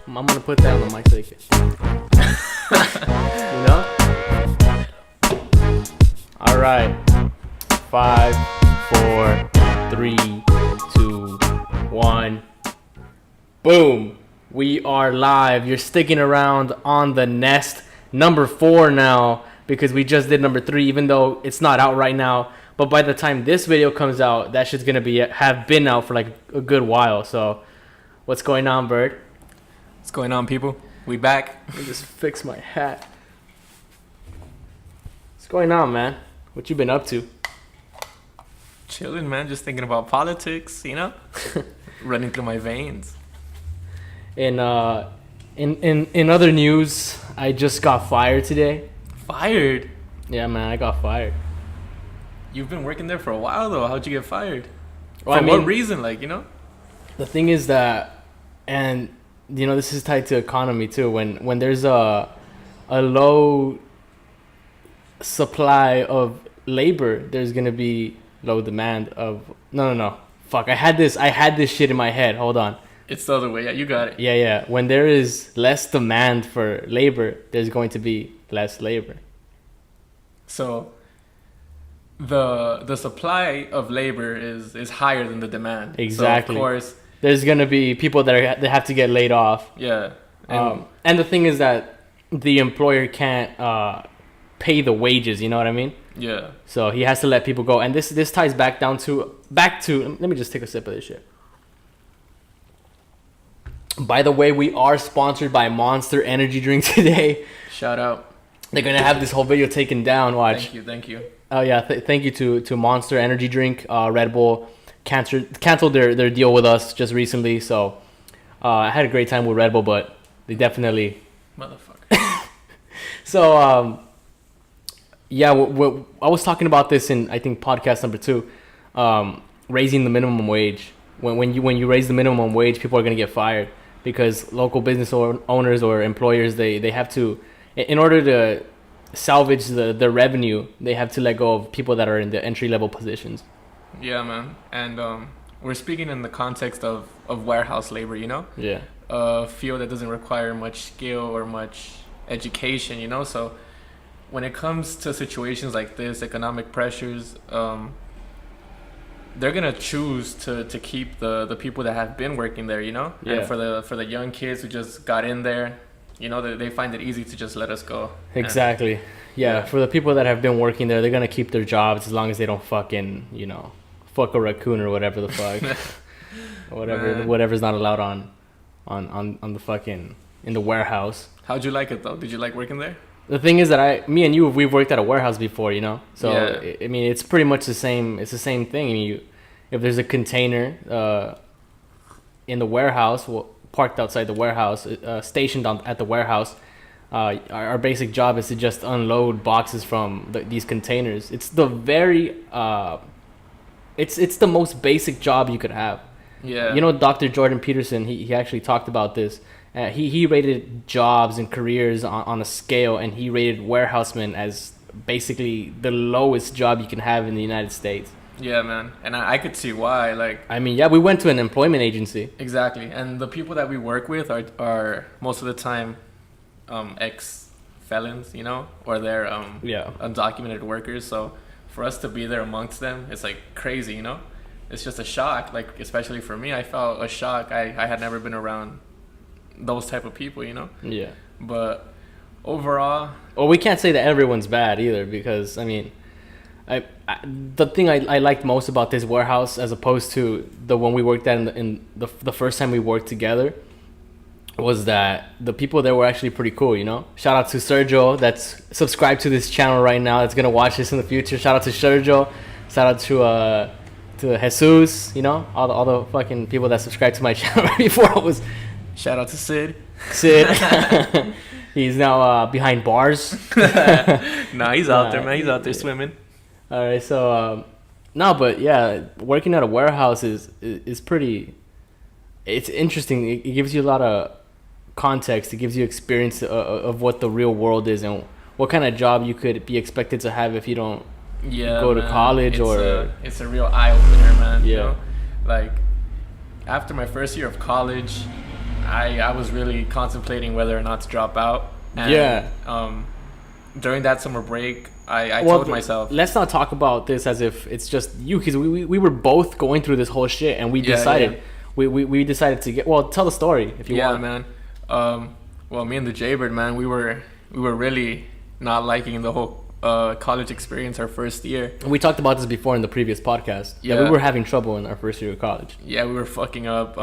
I'm gonna put that on the mic so you can. All right. 5, 4, 3, 2, 1. Boom. We are live. You're sticking around on TheNest. Number 4 now, because we just did number 3, even though it's not out right now. But by the time this video comes out, that shit's gonna have been out for like a good while. So, what's going on, Bird? What's going on, people? We back. Let me just fix my hat. What's going on, man? What you been up to? Chilling, man. Just thinking about politics, you know? Running through my veins. In other news, I just got fired today. Fired? Yeah, man, I got fired. You've been working there for a while, though. How'd you get fired? Well, For what reason, like, you know? The thing is that, and, you know, this is tied to economy, too. When there's a low supply of labor, there's going to be low demand of... No. Fuck, I had this shit in my head. Hold on. It's the other way. Yeah, you got it. Yeah. When there is less demand for labor, there's going to be less labor. So... The supply of labor is higher than the demand. Exactly. So of course, there's gonna be people that have to get laid off. Yeah. And the thing is that the employer can't pay the wages. You know what I mean? Yeah. So he has to let people go. And this ties back to. Let me just take a sip of this shit. By the way, we are sponsored by Monster Energy Drink today. Shout out. They're gonna have this whole video taken down. Watch. Thank you. Oh yeah, thank you to Monster Energy Drink. Red Bull canceled their deal with us just recently, so I had a great time with Red Bull, but they definitely motherfucker. So yeah, I was talking about this in I think podcast number 2, raising the minimum wage. When you raise the minimum wage, people are gonna get fired because local business owners or employers they have to, in order to salvage the revenue, they have to let go of people that are in the entry-level positions. Yeah, man. And we're speaking in the context of warehouse labor, you know? Yeah. A field that doesn't require much skill or much education, you know? So when it comes to situations like this, economic pressures, they're going to choose to keep the people that have been working there, you know? Yeah. And for the young kids who just got in there, you know, they find it easy to just let us go. Exactly. Yeah, for the people that have been working there, they're going to keep their jobs as long as they don't fucking, you know, fuck a raccoon or whatever the fuck. Whatever's not allowed on the fucking, in the warehouse. How'd you like it, though? Did you like working there? The thing is that me and you, we've worked at a warehouse before, you know? So, yeah. I mean, it's pretty much the same. It's the same thing. I mean, if there's a container in the warehouse, parked outside the warehouse, stationed at the warehouse, our basic job is to just unload boxes from these containers. It's the it's the most basic job you could have. Yeah. You know, Dr. Jordan Peterson, he actually talked about this. He rated jobs and careers on a scale, and he rated warehousemen as basically the lowest job you can have in the United States. Yeah, man. And I could see why. Like, I mean, yeah, we went to an employment agency. Exactly. And the people that we work with are most of the time ex-felons, you know, or they're undocumented workers. So for us to be there amongst them, it's like crazy, you know? It's just a shock. Like, especially for me, I felt a shock. I had never been around those type of people, you know? Yeah. But overall... Well, we can't say that everyone's bad either because, I mean... the thing I liked most about this warehouse, as opposed to the one we worked at in the first time we worked together, was that the people there were actually pretty cool, you know? Shout out to Sergio, that's subscribed to this channel right now, that's gonna watch this in the future. Shout out to Sergio. Shout out to Jesus, you know? All the fucking people that subscribed to my channel right before I was... Shout out to Sid. He's now behind bars. Nah, he's out there, man. He's out there swimming. All right, so no, but yeah, working at a warehouse is pretty. It's interesting. It gives you a lot of context. It gives you experience of what the real world is and what kind of job you could be expected to have if you don't go to college. It's a real eye opener, man. Yeah. You know? Like after my first year of college, I was really contemplating whether or not to drop out. And, during that summer break, I told myself, let's not talk about this as if it's just you, because we were both going through this whole shit, and we decided we decided to get. Well, tell the story if you want. Yeah, man. Well, me and the Jaybird, man, we were really not liking the whole college experience our first year. We talked about this before in the previous podcast. Yeah, we were having trouble in our first year of college. Yeah, we were fucking up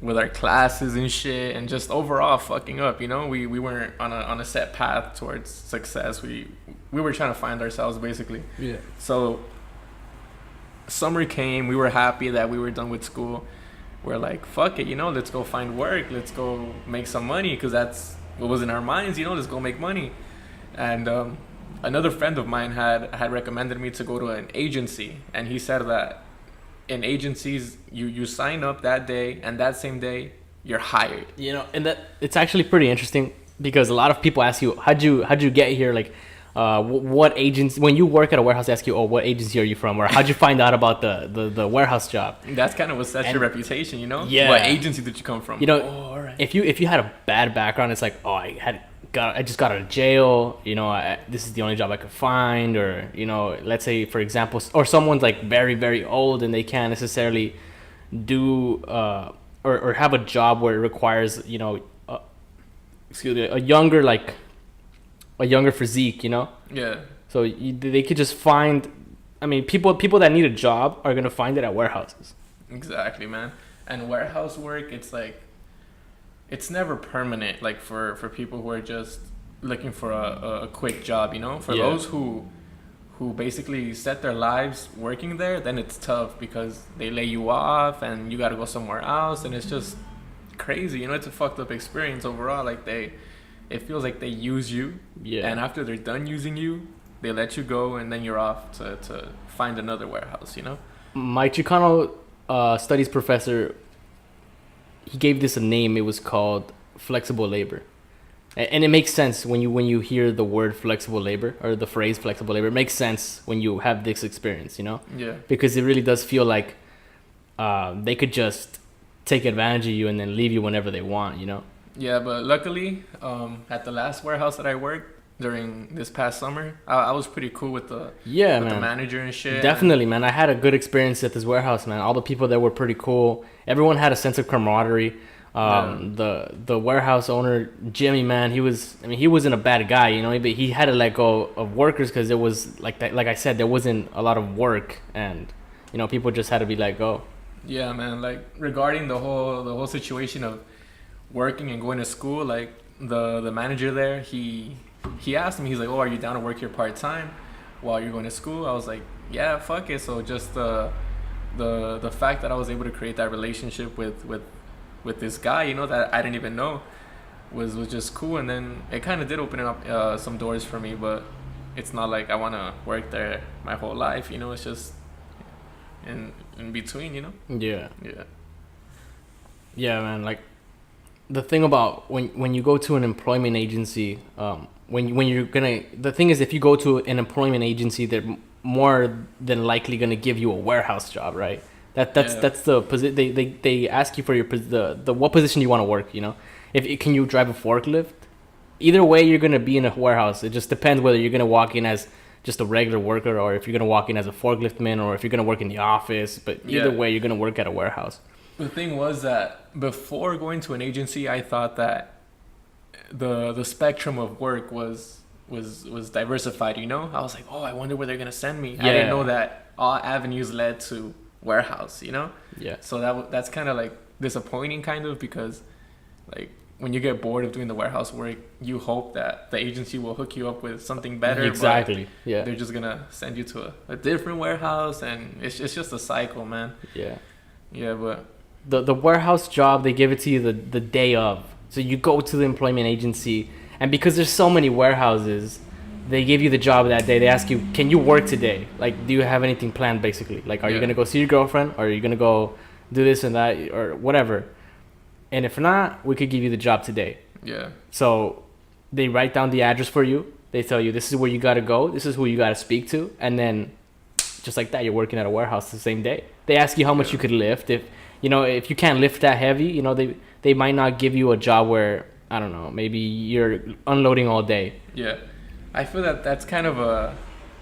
with our classes and shit, and just overall fucking up. You know, we weren't on a set path towards success. We were trying to find ourselves, basically. Yeah. So summer came. We were happy that we were done with school. We're like, fuck it, you know, let's go find work. Let's go make some money, because that's what was in our minds. You know, let's go make money. And another friend of mine had recommended me to go to an agency, and he said that in agencies you sign up that day, and that same day you're hired. You know, and that it's actually pretty interesting, because a lot of people ask you, how'd you get here, like what agency, when you work at a warehouse, they ask you, oh, what agency are you from, or how'd you find out about the warehoust job. That's kind of what sets your reputation, you know. Yeah. What agency did you come from? You know, if you had a bad background, it's like, oh, I just got out of jail, you know, this is the only job I could find, or, you know, let's say, for example, or someone's like very, very old and they can't necessarily do or have a job where it requires, you know, a younger physique, you know. Yeah. So they could just find, I mean, people that need a job are gonna find it at warehouses. Exactly, man. And warehouse work, it's like, it's never permanent, like for people who are just looking for a quick job, you know. For those who basically set their lives working there, then it's tough, because they lay you off and you got to go somewhere else, and it's just crazy, you know. It's a fucked up experience overall. Like it feels like they use you, and after they're done using you, they let you go, and then you're off to find another warehouse, you know. My Chicano studies professor, he gave this a name. It was called flexible labor, and it makes sense when you hear the word flexible labor, or the phrase flexible labor. It makes sense when you have this experience, you know. Yeah. Because it really does feel like they could just take advantage of you and then leave you whenever they want, you know. Yeah, but luckily, at the last warehouse that I worked during this past summer, I was pretty cool with the manager and shit. Definitely, man. I had a good experience at this warehouse, man. All the people there were pretty cool. Everyone had a sense of camaraderie. The warehouse owner, Jimmy, man, he wasn't a bad guy, you know, but he had to let go of workers because it was like that. Like I said, there wasn't a lot of work, and you know, people just had to be let go. Yeah, man. Like regarding the whole situation of working and going to school, like the manager there, he asked me, he's like, oh, are you down to work here part-time while you're going to school? I was like, yeah, fuck it. So just the fact that I was able to create that relationship with this guy, you know, that I didn't even know, was just cool. And then it kind of did open up some doors for me, but it's not like I want to work there my whole life, you know. It's just in between, you know. Yeah, man. Like the thing about when you go to an employment agency, the thing is, if you go to an employment agency, they're more than likely gonna give you a warehouse job, right? That's the position. They ask you for the what position you want to work, you know. Can you drive a forklift? Either way, you're gonna be in a warehouse. It just depends whether you're gonna walk in as just a regular worker, or if you're gonna walk in as a forklift man, or if you're gonna work in the office. But either way, you're gonna work at a warehouse. The thing was that before going to an agency, I thought that the spectrum of work was diversified, you know. I was like, oh, I wonder where they're gonna send me. I didn't know that all avenues led to warehouse, you know. So that's kind of like disappointing, kind of, because like when you get bored of doing the warehouse work, you hope that the agency will hook you up with something better. Exactly. But they're just gonna send you to a different warehouse, and it's just a cycle, man. But the warehouse job, they give it to you the day of. So you go to the employment agency, and because there's so many warehouses, they give you the job that day. They ask you, can you work today? Like, do you have anything planned, basically? Like, are you gonna go see your girlfriend, or are you gonna go do this and that, or whatever? And if not, we could give you the job today. So they write down the address for you. They tell you, this is where you gotta go, this is who you gotta speak to, and then just like that, you're working at a warehouse the same day. They ask you how much you could lift. If you know, if you can't lift that heavy, you know, they might not give you a job where, I don't know, maybe you're unloading all day. Yeah, I feel that that's kind of a,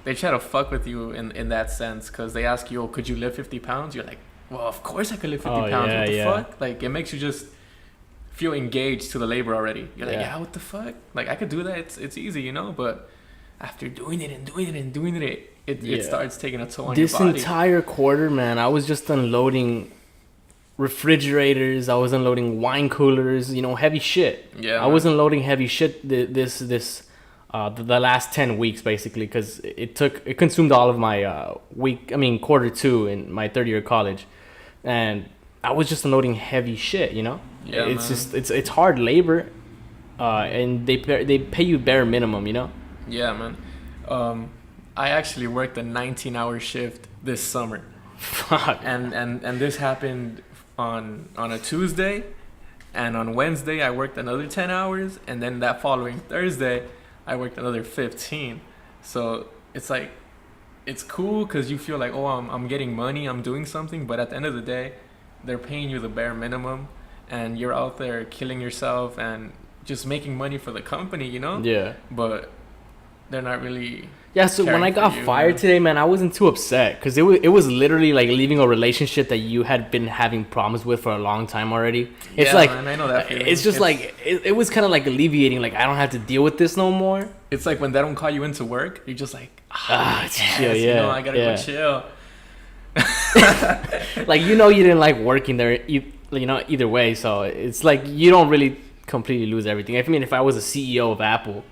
they try to fuck with you in that sense, because they ask you, oh, could you lift 50 pounds? You're like, well, of course I could lift 50 pounds. What the fuck? Like, it makes you just feel engaged to the labor already. You're like, yeah, what the fuck? Like, I could do that. It's easy, you know? But after doing it and doing it and doing it, it starts taking a toll on your body. This entire quarter, man, I was just unloading refrigerators. I was unloading wine coolers, you know, heavy shit. Yeah, I was unloading heavy shit the last 10 weeks, basically, because it consumed all of my quarter 2 in my third year of college. And I was just unloading heavy shit, you know? Yeah, it's man. just it's hard labor, and they pay you bare minimum, you know? Yeah, man. I actually worked a 19-hour shift this summer. Fuck. And this happened on a Tuesday, and on Wednesday I worked another 10 hours, and then that following Thursday I worked another 15. So it's like, it's cool because you feel like, oh, I'm getting money, I'm doing something, but at the end of the day, they're paying you the bare minimum, and you're out there killing yourself and just making money for the company, you know? Yeah. But they're not really. Yeah, so when I got fired today, man, I wasn't too upset, because it was literally like leaving a relationship that you had been having problems with for a long time already. It's like, man, I know that feeling. It's just like, it was kind of like alleviating, like, I don't have to deal with this no more. It's like when they don't call you into work, you're just like, chill, you know, I gotta go chill. Like, you know, you didn't like working there, you know, either way, so it's like you don't really completely lose everything. I mean, if I was a CEO of Apple,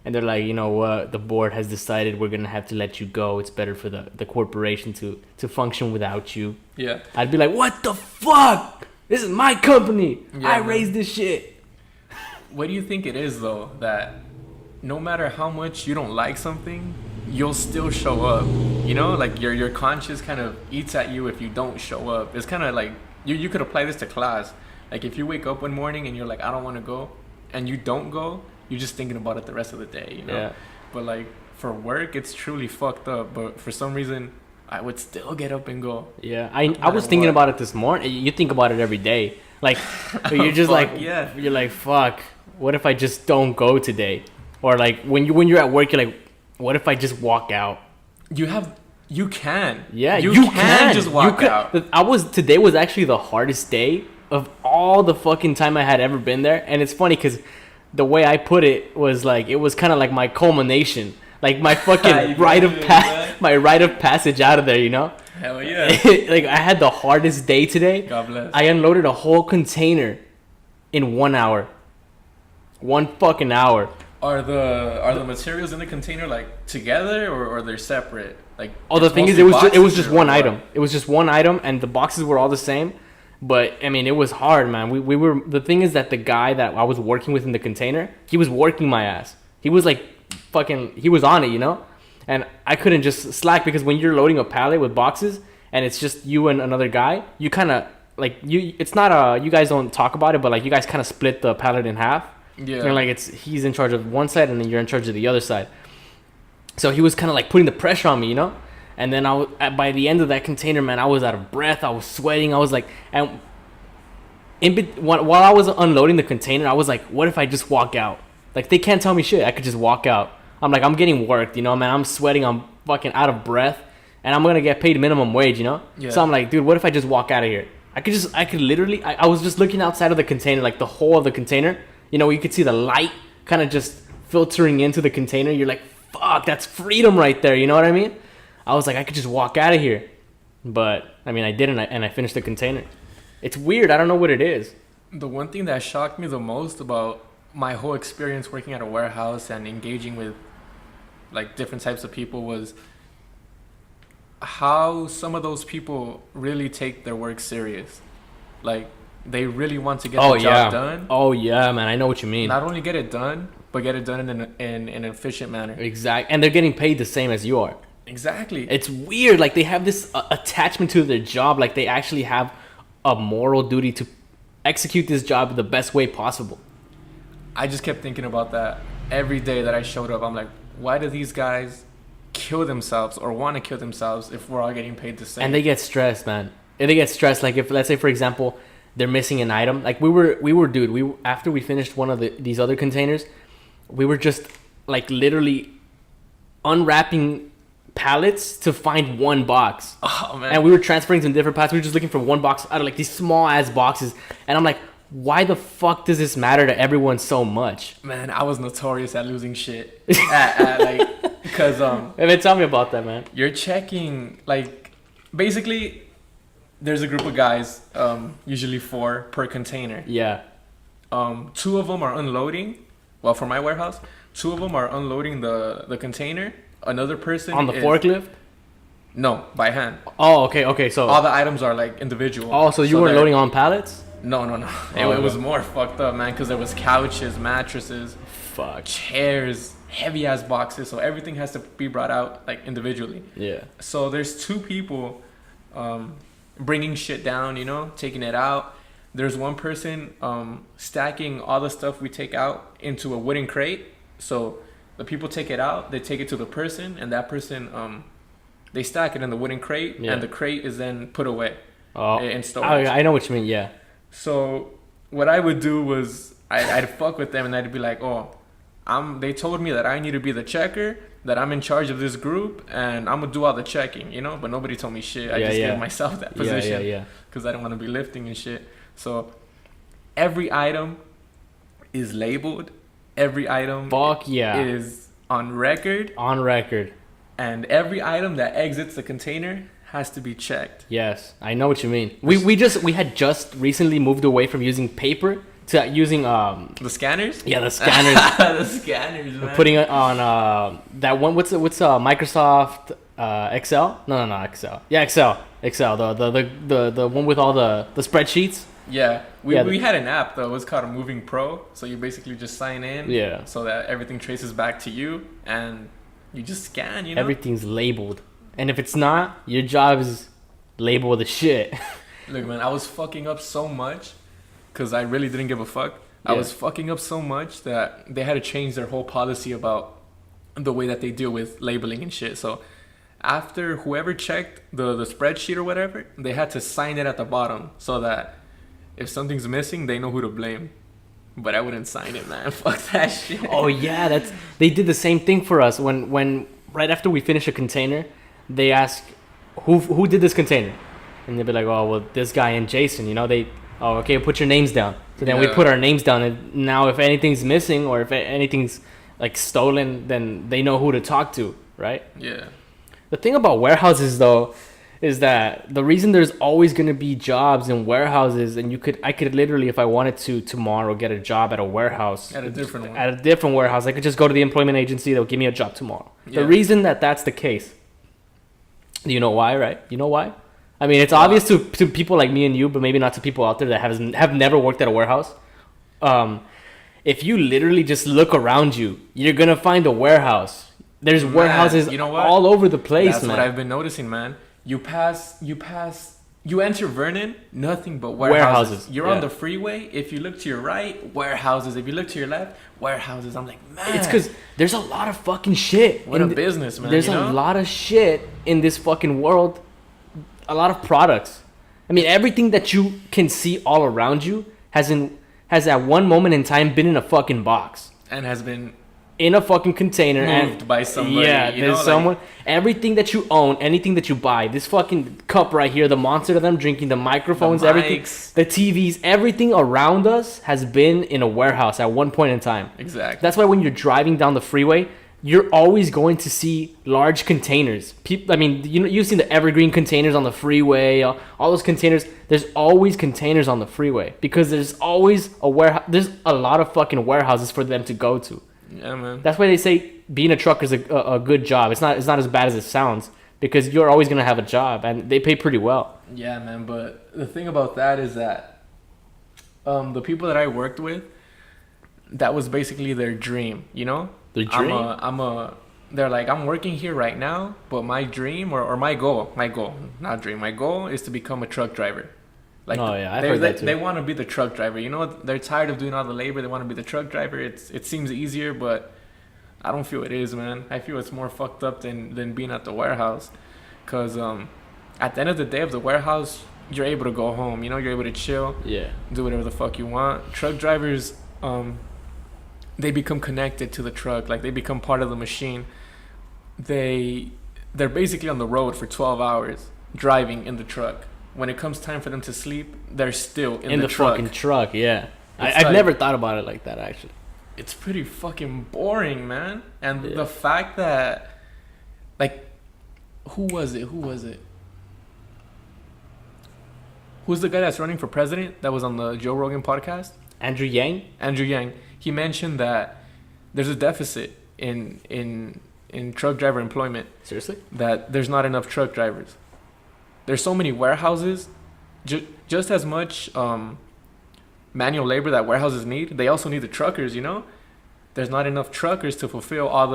and they're like, you know what, the board has decided we're gonna have to let you go, it's better for the corporation to function without you. Yeah. I'd be like, what the fuck? This is my company. Yeah, I raised this shit. What do you think it is, though, that no matter how much you don't like something, you'll still show up? You know, like your conscience kind of eats at you if you don't show up. It's kind of like, you could apply this to class. Like, if you wake up one morning and you're like, I don't want to go, and you don't go, you're just thinking about it the rest of the day, you know? Yeah. But like, for work, it's truly fucked up. But for some reason, I would still get up and go. Yeah, I was thinking about it this morning. You think about it every day. Like, you're just you're like, fuck, what if I just don't go today? Or like, when you're at work, you're like, what if I just walk out? You can. Yeah, you can just walk out. Today was actually the hardest day of all the fucking time I had ever been there. And it's funny because the way I put it was like, it was kind of like my culmination, like my fucking rite of passage out of there, you know? Hell yeah. Like, I had the hardest day today. God bless. I unloaded a whole container in 1 hour. 1 fucking hour. Are the materials in the container like together, or they're separate? Like, oh, the thing is, it was just one item. It was just one item, and the boxes were all the same. But I mean, it was hard, man. We were, the thing is that the guy that I was working with in the container, he was working my ass. He was like he was on it, you know? And I couldn't just slack, because when you're loading a pallet with boxes and it's just you and another guy, you kind of like, it's not you guys don't talk about it, but like, you guys kind of split the pallet in half. Yeah. And like, he's in charge of one side and then you're in charge of the other side. So he was kind of like putting the pressure on me, you know? And then by the end of that container, man, I was out of breath. I was sweating. I was like, and while I was unloading the container, I was like, what if I just walk out? Like, they can't tell me shit. I could just walk out. I'm like, I'm getting worked, you know, man. I'm sweating. I'm fucking out of breath, and I'm gonna get paid minimum wage, you know. Yeah. So I'm like, dude, what if I just walk out of here? I could literally. I was just looking outside of the container, like the hole of the container. You know, you could see the light kind of just filtering into the container. You're like, fuck, that's freedom right there. You know what I mean? I was like, I could just walk out of here. But, I mean, I didn't, and I finished the container. It's weird. I don't know what it is. The one thing that shocked me the most about my whole experience working at a warehouse and engaging with, like, different types of people was how some of those people really take their work serious. Like, they really want to get the job done. Oh, yeah, man. I know what you mean. Not only get it done, but get it done in an efficient manner. Exactly. And they're getting paid the same as you are. Exactly. It's weird. Like, they have this attachment to their job. Like, they actually have a moral duty to execute this job the best way possible. I just kept thinking about that every day that I showed up. I'm like, why do these guys kill themselves or want to kill themselves if we're all getting paid the same? And they get stressed, man. they get stressed. Like if, let's say, for example, they're missing an item. Like we after we finished one of these other containers, we were just like literally unwrapping pallets to find one box. Oh man! And we were transferring to different pallets. We were just looking for one box out of like these small ass boxes. And I'm like, why the fuck does this matter to everyone so much? Man, I was notorious at losing shit. Because Tell me about that, man. You're checking, like, basically, there's a group of guys, usually 4 per container. Yeah. 2 of them are unloading. Well, for my warehouse, 2 of them are unloading the container. Another person on the forklift. No, by hand. Oh, okay. So all the items are like individual. Oh, so you weren't loading on pallets? No. It was more fucked up, man, because there was couches, mattresses, chairs, heavy ass boxes. So everything has to be brought out like individually. Yeah. So there's 2 people bringing shit down, taking it out. There's one person stacking all the stuff we take out into a wooden crate. So the people take it out, they take it to the person, and that person they stack it in the wooden crate, and the crate is then put away in storage. I know what you mean. Yeah. So what I would do was I'd fuck with them, and I'd be like, they told me that I need to be the checker, that I'm in charge of this group, and I'm gonna do all the checking, But nobody told me shit. I just gave myself that position because I don't want to be lifting and shit. So every item is labeled. Every item is on record. On record. And every item that exits the container has to be checked. Yes, I know what you mean. We had just recently moved away from using paper to using the scanners. Yeah, the scanners. The scanners, man. Putting it on that one. What's Microsoft Excel? No, Excel. Yeah, Excel. The one with all the spreadsheets. Yeah, we had an app though. It was called a Moving Pro. So you basically just sign in. Yeah. So that everything traces back to you, and you just scan. Everything's labeled. And if it's not, your job is labeled as shit. Look, man, I was fucking up so much because I really didn't give a fuck. Yeah. I was fucking up so much that they had to change their whole policy about the way that they deal with labeling and shit. So after whoever checked the spreadsheet or whatever, they had to sign it at the bottom so that if something's missing, they know who to blame. But I wouldn't sign it, man. Fuck that shit. Oh, yeah. They did the same thing for us. When right after we finish a container, they ask, who did this container? And they'd be like, oh, well, this guy and Jason, okay, put your names down. So then we put our names down, and now if anything's missing or if anything's like stolen, then they know who to talk to, right? Yeah. The thing about warehouses, though, is that the reason there's always going to be jobs in warehouses, and I could literally, if I wanted to tomorrow, get a job at a warehouse. At a different one. At a different warehouse. I could just go to the employment agency, they'll give me a job tomorrow. Yeah. The reason that's the case, do you know why, right? You know why? I mean, it's obvious to people like me and you, but maybe not to people out there that have never worked at a warehouse. If you literally just look around you, you're going to find a warehouse. There's warehouses all over the place, That's what I've been noticing, man. You enter Vernon, nothing but warehouses. You're on the freeway. If you look to your right, warehouses. If you look to your left, warehouses. I'm like, man. It's because there's a lot of fucking shit. What a business, man. There's a lot of shit in this fucking world. A lot of products. I mean, everything that you can see all around you has at one moment in time been in a fucking box. And has been in a fucking container moved by somebody. Yeah, there's someone. Everything that you own, anything that you buy, this fucking cup right here, the monster that I'm drinking, the microphones, everything, the TVs, everything around us has been in a warehouse at one point in time. Exactly. That's why when you're driving down the freeway, you're always going to see large containers. I mean, you've seen the evergreen containers on the freeway, all those containers. There's always containers on the freeway because there's always a warehouse. There's a lot of fucking warehouses for them to go to. Yeah, man. That's why they say being a trucker is a good job. It's not as bad as it sounds because you're always gonna have a job and they pay pretty well. Yeah, man. But the thing about that is that the people that I worked with, that was basically their dream. Their dream. They're like, I'm working here right now, but my dream or my goal, not dream, my goal is to become a truck driver. Like, I've heard that too. They want to be the truck driver. They're tired of doing all the labor. They want to be the truck driver. It seems easier, but I don't feel it is, man. I feel it's more fucked up than being at the warehouse. Because at the end of the day, if the warehouse you're able to go home. You know, you're able to chill. Yeah. Do whatever the fuck you want. Truck drivers, they become connected to the truck. Like, they become part of the machine. They're basically on the road for 12 hours driving in the truck. When it comes time for them to sleep, they're still in the truck. Fucking truck. Yeah. I've never thought about it like that, actually. It's pretty fucking boring, man. And the fact that, like, who was it? Who's the guy that's running for president that was on the Joe Rogan podcast? Andrew Yang. He mentioned that there's a deficit in truck driver employment. Seriously? That there's not enough truck drivers. There's so many warehouses, just as much manual labor that warehouses need. They also need the truckers, you know? There's not enough truckers to fulfill all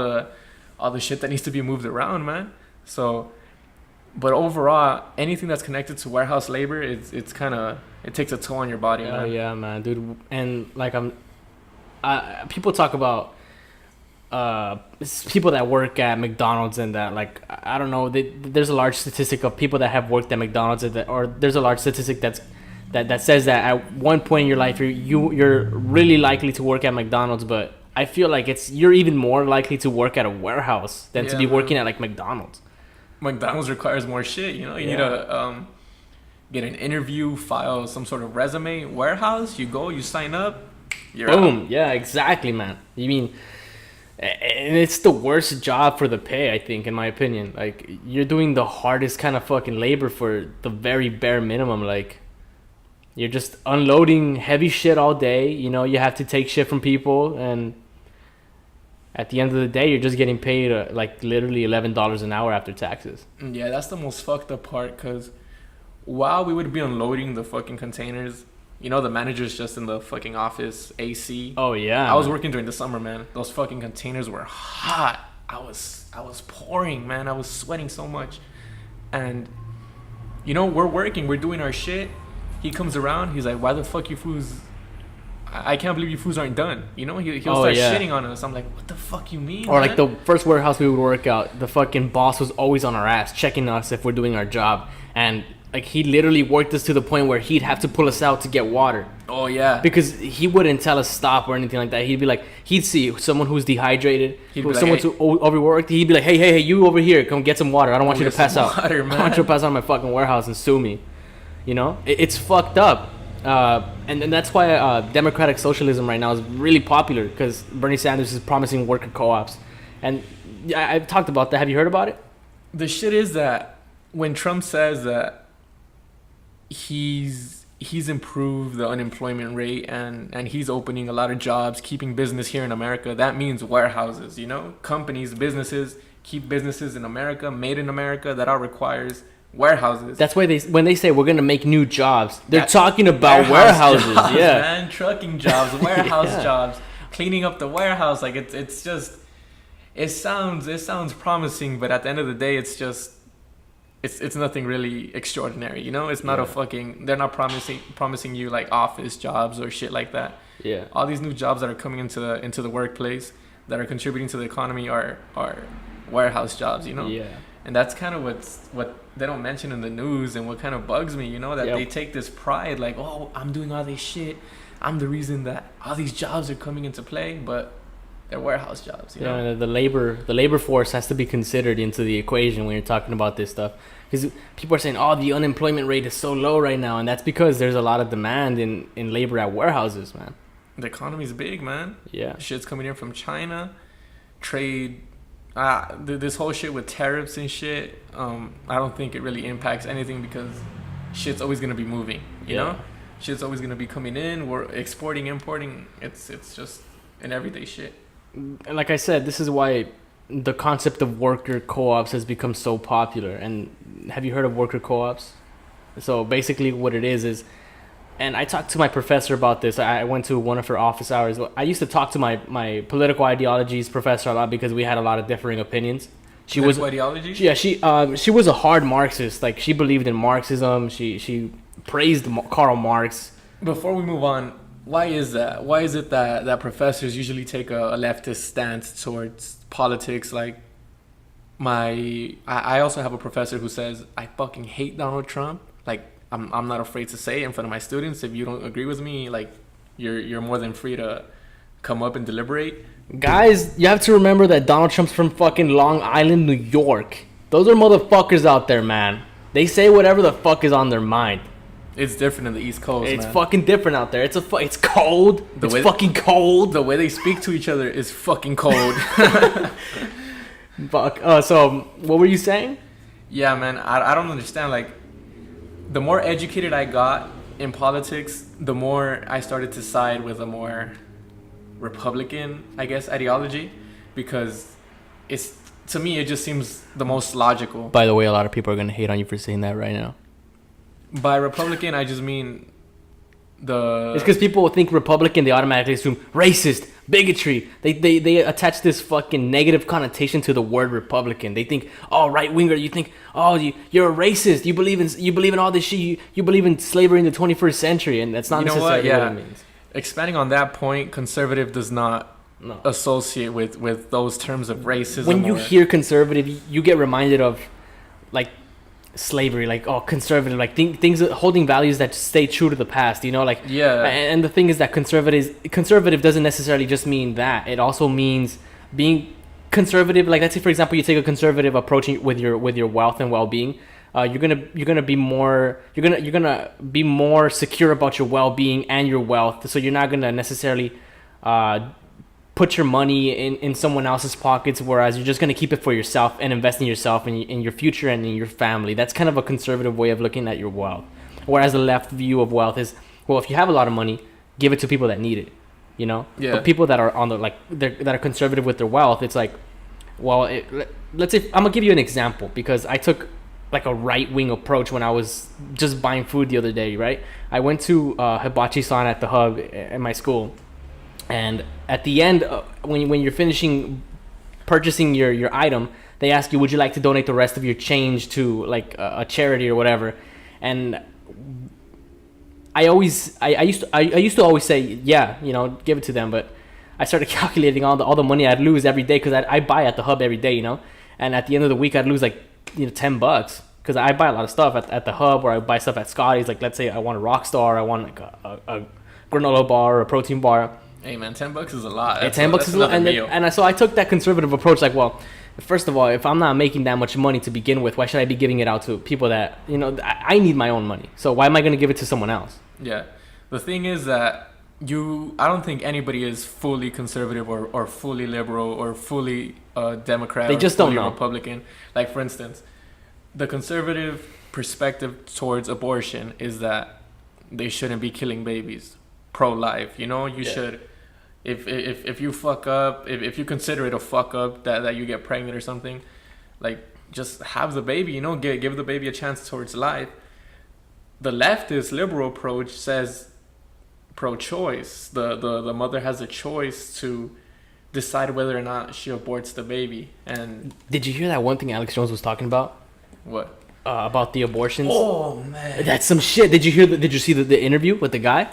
the shit that needs to be moved around, man. So, but overall, anything that's connected to warehouse labor, it's kind of, it takes a toll on your body, man. Oh yeah, man, dude. And like people talk about people that work at McDonald's and that, like, I don't know, there's a large statistic of people that have worked at McDonald's or there's a large statistic that says that at one point in your life you're really likely to work at McDonald's, but I feel like you're even more likely to work at a warehouse than to be working at like McDonald's. McDonald's requires more shit, you know. You need to get an interview, file some sort of resume. Warehouse, you go, you sign up, you're boom. out. Yeah, exactly, man. You mean, and it's the worst job for the pay, I think, in my opinion. Like, you're doing the hardest kind of fucking labor for the very bare minimum. Like, you're just unloading heavy shit all day. You know, you have to take shit from people, and at the end of the day, you're just getting paid like literally $11 an hour after taxes. Yeah, that's the most fucked up part, because while we would be unloading the fucking containers, you know, the manager's just in the fucking office, AC. Oh, yeah. I was working during the summer, man. Those fucking containers were hot. I was pouring, man. I was sweating so much. And, you know, we're working. We're doing our shit. He comes around. He's like, why the fuck you fools... I can't believe you fools aren't done. You know, he'll start shitting on us. I'm like, what the fuck you mean? Or man? like the first warehouse we would work out, the fucking boss was always on our ass, checking us if we're doing our job. And like, he literally worked us to the point where he'd have to pull us out to get water. Oh yeah. Because he wouldn't tell us stop or anything like that. He'd be like, he'd see someone who's dehydrated, someone who's overworked. He'd be like, hey, you over here, come get some water. I don't want you to pass out. Water, man. I want you to pass out in my fucking warehouse and sue me. You know, it's fucked up. And that's why democratic socialism right now is really popular, because Bernie Sanders is promising worker co-ops. And I've talked about that. Have you heard about it? The shit is that when Trump says that he's improved the unemployment rate and he's opening a lot of jobs, keeping business here in America, that means warehouses, you know? Companies, businesses, keep businesses in America, made in America. That all requires warehouses. That's why when they say we're gonna make new jobs, they're talking about warehouses. Jobs, yeah, man, trucking jobs, warehouse jobs, cleaning up the warehouse. Like, it's just, it sounds promising, but at the end of the day, it's just, it's nothing really extraordinary. You know, it's not a fucking. They're not promising you like office jobs or shit like that. Yeah. All these new jobs that are coming into the workplace that are contributing to the economy are warehouse jobs. You know. Yeah. And that's kind of what they don't mention in the news, and what kind of bugs me, you know, that they take this pride, like, oh, I'm doing all this shit. I'm the reason that all these jobs are coming into play, but they're warehouse jobs. You know? The labor force has to be considered into the equation when you're talking about this stuff. Because people are saying, oh, the unemployment rate is so low right now, and that's because there's a lot of demand in labor at warehouses, man. The economy's big, man. Yeah. Shit's coming in from China, trade. This whole shit with tariffs and shit, I don't think it really impacts anything, because shit's always gonna be moving, you know? Shit's always gonna be coming in. We're exporting, importing. It's just an everyday shit. And like I said, this is why the concept of worker co-ops has become so popular. And have you heard of worker co-ops? So basically what it is, and I talked to my professor about this. I went to one of her office hours. I used to talk to my political ideologies professor a lot, because we had a lot of differing opinions. She was ideologies? Yeah, she was a hard Marxist. Like, she believed in Marxism. She praised Karl Marx. Before we move on, why is that? Why is it that professors usually take a leftist stance towards politics? Like, I also have a professor who says, I fucking hate Donald Trump. Like, I'm not afraid to say it in front of my students. If you don't agree with me, like you're more than free to come up and deliberate. Guys, you have to remember that Donald Trump's from fucking Long Island, New York. Those are motherfuckers out there, man. They say whatever the fuck is on their mind. It's different in the East Coast, It's fucking different out there. It's cold. It's fucking cold. The way they speak to each other is fucking cold. Fuck. So, what were you saying? Yeah, man. I don't understand. Like, the more educated I got in politics, the more I started to side with a more Republican, I guess, ideology. Because to me, it just seems the most logical. By the way, a lot of people are going to hate on you for saying that right now. By Republican, I just mean It's because people think Republican, they automatically assume racist, bigotry. They attach this fucking negative connotation to the word Republican. They think, oh, right winger. You think, oh, you're a racist. You believe in all this shit. You believe in slavery in the 21st century, and that's not necessarily what it means. Expanding on that point, conservative does not associate with those terms of racism. When you hear conservative, you get reminded of like slavery, like conservative, like things holding values that stay true to the past, like and the thing is that conservative doesn't necessarily just mean that. It also means being conservative. Like, let's say for example you take a conservative approach with your wealth and well-being. You're gonna be more secure about your well-being and your wealth, so you're not gonna necessarily put your money in someone else's pockets, whereas you're just going to keep it for yourself and invest in yourself and in your future and in your family. That's kind of a conservative way of looking at your wealth. Whereas the left view of wealth is, well, if you have a lot of money, give it to people that need it, Yeah. But people that are on the that are conservative with their wealth, it's like, well, let's say I'm gonna give you an example, because I took like a right-wing approach when I was just buying food the other day, right? I went to Hibachi-san at the hub at my school. And at the end, when you're finishing purchasing your item, they ask you, would you like to donate the rest of your change to like a charity or whatever? And I used to always say, yeah, give it to them. But I started calculating all the money I'd lose every day, because I buy at the hub every day, And at the end of the week, I'd lose like $10, because I buy a lot of stuff at the hub, or I buy stuff at Scotty's. Like, let's say I want a Rockstar, I want like a granola bar or a protein bar. Hey man, $10 is a lot. $10 is a lot, and so I took that conservative approach. Like, well, first of all, if I'm not making that much money to begin with, why should I be giving it out to people that I need my own money? So why am I going to give it to someone else? Yeah, the thing is that I don't think anybody is fully conservative or fully liberal or fully Democrat. They just don't know. Republican. Like, for instance, the conservative perspective towards abortion is that they shouldn't be killing babies. Pro-life, you should. If you fuck up, if you consider it a fuck up that you get pregnant or something, like, just have the baby, give the baby a chance towards life. The leftist liberal approach says pro-choice. The mother has a choice to decide whether or not she aborts the baby. And did you hear that one thing Alex Jones was talking about? What? About the abortions. Oh man, that's some shit. Did you see the interview with the guy?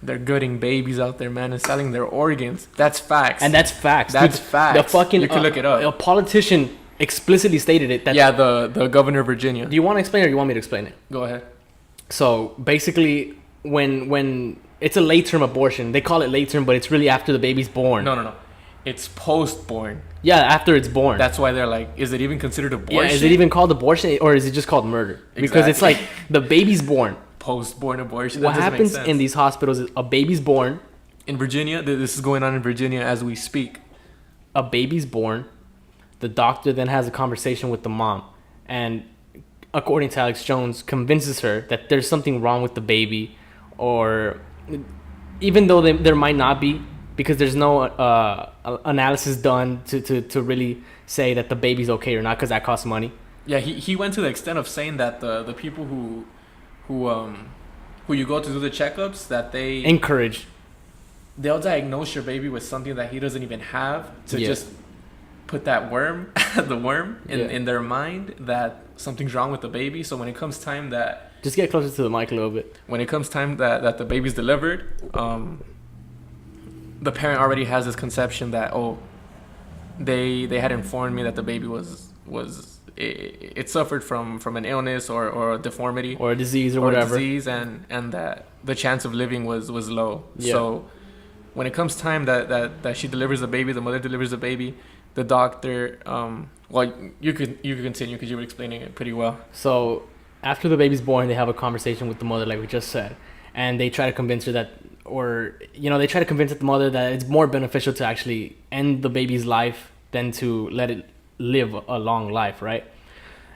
They're gutting babies out there, man, and selling their organs. That's facts. And that's facts. That's facts. The fucking, you can look it up. A politician explicitly stated it. The governor of Virginia. Do you want to explain it, or you want me to explain it? Go ahead. So basically, when it's a late-term abortion, they call it late-term, but it's really after the baby's born. No. It's post-born. Yeah, after it's born. That's why they're like, is it even considered abortion? Yeah, is it even called abortion, or is it just called murder? Exactly. Because it's like the baby's born. Post-born abortion. What happens in these hospitals is a baby's born. In Virginia, this is going on in Virginia as we speak. A baby's born. The doctor then has a conversation with the mom, and according to Alex Jones, convinces her that there's something wrong with the baby, or even though there might not be, because there's no analysis done to really say that the baby's okay or not, because that costs money. Yeah, he went to the extent of saying that the people who you go to do the checkups, that they encourage, they'll diagnose your baby with something that he doesn't even have, to just put that worm in their mind that something's wrong with the baby. So when it comes time that, just get closer to the mic a little bit, when it comes time that the baby's delivered, the parent already has this conception that, they had informed me that the baby was it suffered from an illness or a deformity or a disease or whatever, and that the chance of living was low. Yeah. So when it comes time that she delivers the baby, the mother delivers the baby, the doctor, well, you could continue because you were explaining it pretty well. So after the baby's born, they have a conversation with the mother, like we just said, and they try to convince her that, or they try to convince the mother that it's more beneficial to actually end the baby's life than to let it live a long life, right?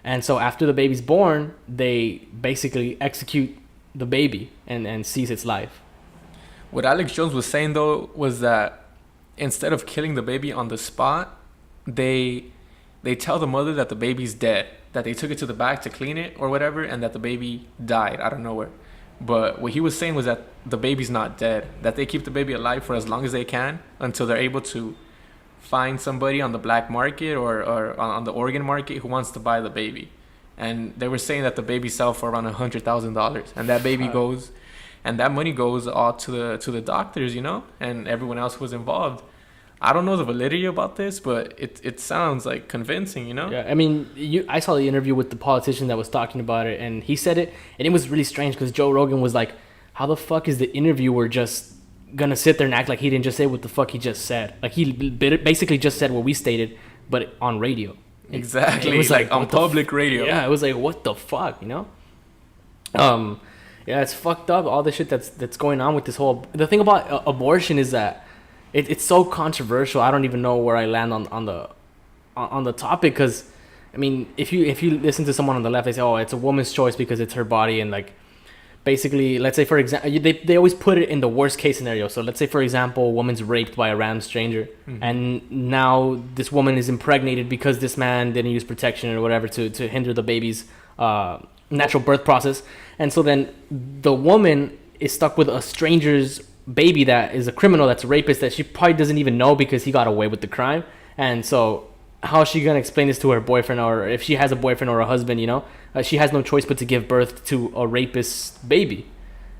And so after the baby's born, they basically execute the baby and seize its life. What Alex Jones was saying, though, was that instead of killing the baby on the spot, they tell the mother that the baby's dead, that they took it to the back to clean it or whatever, and that the baby died out of nowhere. But what he was saying was that the baby's not dead, that they keep the baby alive for as long as they can until they're able to find somebody on the black market or on the organ market who wants to buy the baby. And they were saying that the baby sells for around $100,000, and that baby goes, and that money goes all to the doctors, and everyone else who was involved. I don't know the validity about this, but it sounds like convincing, Yeah, I mean, I saw the interview with the politician that was talking about it, and he said it, and it was really strange because Joe Rogan was like, how the fuck is the interviewer just gonna sit there and act like he didn't just say what the fuck he just said? Like, he basically just said what we stated, but on radio. Exactly. It was like on public radio. Yeah, it was like, what the fuck, Yeah, it's fucked up, all the shit that's going on with this whole... The thing about abortion is that it's so controversial. I don't even know where I land on the topic, because, I mean, if you listen to someone on the left, they say, oh, it's a woman's choice because it's her body, and like, basically, let's say, for example, they always put it in the worst case scenario. So let's say, for example, a woman's raped by a random stranger, and now this woman is impregnated because this man didn't use protection or whatever to hinder the baby's natural birth process. And so then the woman is stuck with a stranger's baby that is a criminal, that's a rapist, that she probably doesn't even know because he got away with the crime. And so how is she going to explain this to her boyfriend, or if she has a boyfriend or a husband, she has no choice but to give birth to a rapist baby.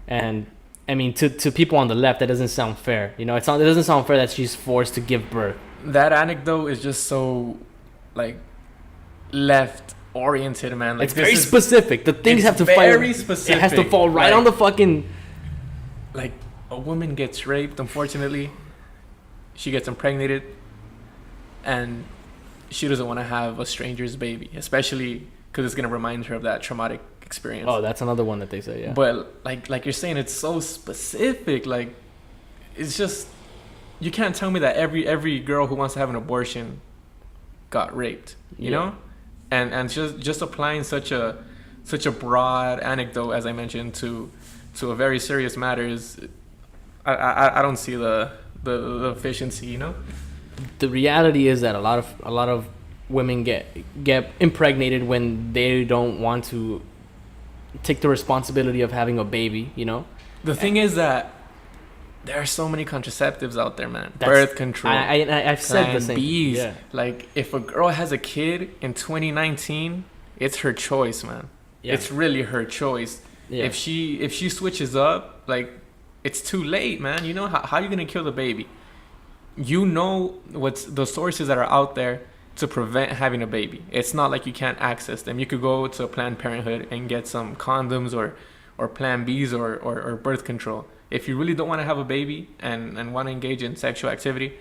And I mean, to people on the left, that doesn't sound fair. It doesn't sound fair that she's forced to give birth. That anecdote is just so like left oriented, man. Like, it's very specific. The things have to very specific. It has to fall right on the fucking... Like, a woman gets raped, unfortunately. She gets impregnated. And she doesn't want to have a stranger's baby. Especially because it's going to remind her of that traumatic experience. Oh, that's another one that they say, yeah. But, like you're saying, it's so specific. Like, it's just... You can't tell me that every girl who wants to have an abortion got raped. You know? And just applying such a broad anecdote, as I mentioned, to a very serious matter is, I don't see the efficiency, The reality is that a lot of women get impregnated when they don't want to take the responsibility of having a baby, The thing is that there are so many contraceptives out there, man. Birth control. I've said the same. Bees. Yeah. Like, if a girl has a kid in 2019, it's her choice, man. Yeah. It's really her choice. Yeah. If she switches up, like, it's too late, man. How are you gonna kill the baby? What's the sources that are out there to prevent having a baby. It's not like you can't access them. You could go to Planned Parenthood and get some condoms or Plan Bs or birth control. If you really don't want to have a baby and want to engage in sexual activity,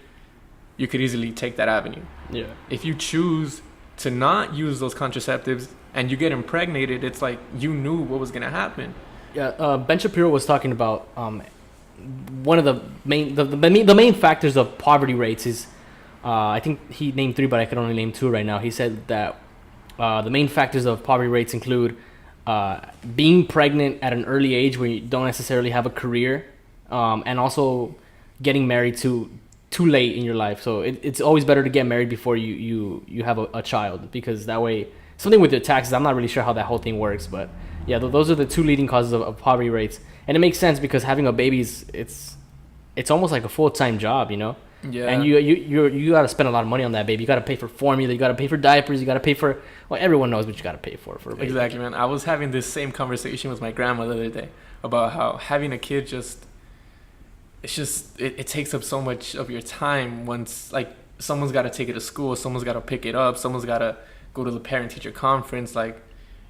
you could easily take that avenue. Yeah. If you choose to not use those contraceptives and you get impregnated, it's like you knew what was going to happen. Yeah, Ben Shapiro was talking about one of the main factors of poverty rates is, I think he named 3, but I can only name 2 right now. He said that the main factors of poverty rates include being pregnant at an early age where you don't necessarily have a career, and also getting married too late in your life. So it's always better to get married before you have a child, because that way, something with your taxes, I'm not really sure how that whole thing works, but yeah, those are the 2 leading causes of poverty rates. And it makes sense because having a baby it's almost like a full-time job, you know? Yeah. And you got to spend a lot of money on that baby. You got to pay for formula, you got to pay for diapers, you got to pay for, well, everyone knows what you got to pay for a baby. Exactly, man. I was having this same conversation with my grandma the other day about how having a kid it takes up so much of your time. Once, like, someone's got to take it to school, someone's got to pick it up, someone's got to go to the parent teacher conference. Like,